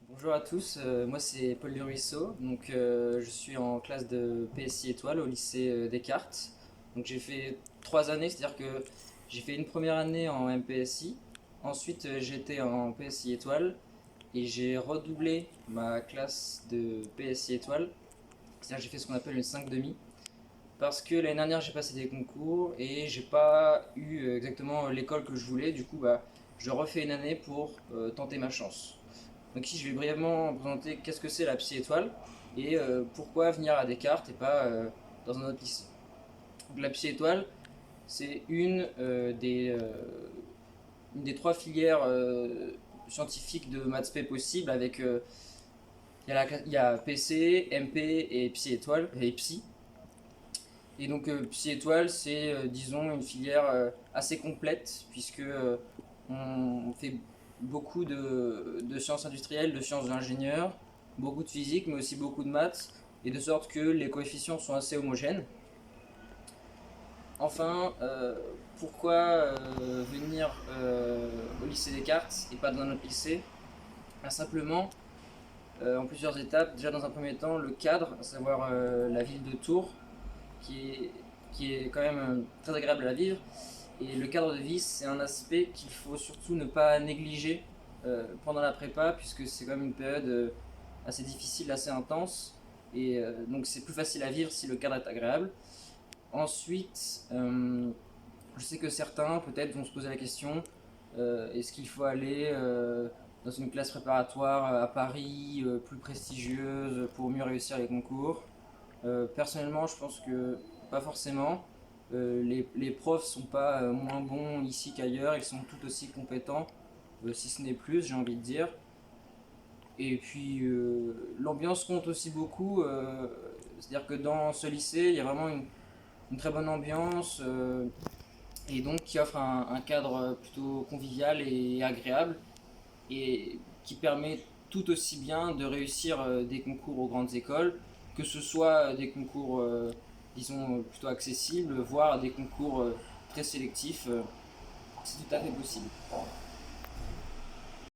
Bonjour à tous, moi c'est Paul Duruisseau, donc je suis en classe de PSI étoile au lycée Descartes. Donc j'ai fait 3 années, c'est-à-dire que j'ai fait une première année en MPSI, ensuite j'étais en PSI étoile et j'ai redoublé ma classe de PSI étoile, c'est-à-dire que j'ai fait ce qu'on appelle une 5 demi, parce que l'année dernière j'ai passé des concours et j'ai pas eu exactement l'école que je voulais, du coup je refais une année pour tenter ma chance. Donc ici, je vais brièvement présenter qu'est-ce que c'est la Psy étoile et pourquoi venir à Descartes et pas dans un autre lycée. Donc, la Psy étoile, c'est une des trois filières scientifiques de maths spé possibles avec il y a PC, MP et Psy étoile et Psy. Et donc Psy étoile, c'est disons une filière assez complète puisque on fait beaucoup de sciences industrielles, de sciences de l'ingénieur, beaucoup de physique, mais aussi beaucoup de maths, et de sorte que les coefficients sont assez homogènes. Enfin, pourquoi venir au lycée Descartes et pas dans un autre lycée? Simplement, en plusieurs étapes. Déjà, dans un premier temps, le cadre, à savoir la ville de Tours, qui est, qui est quand même très agréable à vivre. Et le cadre de vie, c'est un aspect qu'il faut surtout ne pas négliger pendant la prépa, puisque c'est quand même une période assez difficile, assez intense. Et donc c'est plus facile à vivre si le cadre est agréable. Ensuite, je sais que certains peut-être vont se poser la question, est-ce qu'il faut aller dans une classe préparatoire à Paris, plus prestigieuse, pour mieux réussir les concours? Personnellement, je pense que pas forcément. Les profs sont pas moins bons ici qu'ailleurs, ils sont tout aussi compétents, si ce n'est plus, j'ai envie de dire. Et puis l'ambiance compte aussi beaucoup, c'est-à-dire que dans ce lycée, il y a vraiment une très bonne ambiance et donc qui offre un cadre plutôt convivial et agréable et qui permet tout aussi bien de réussir des concours aux grandes écoles, que ce soit des concours, disons, plutôt accessibles, voire des concours très sélectifs. C'est tout à fait possible.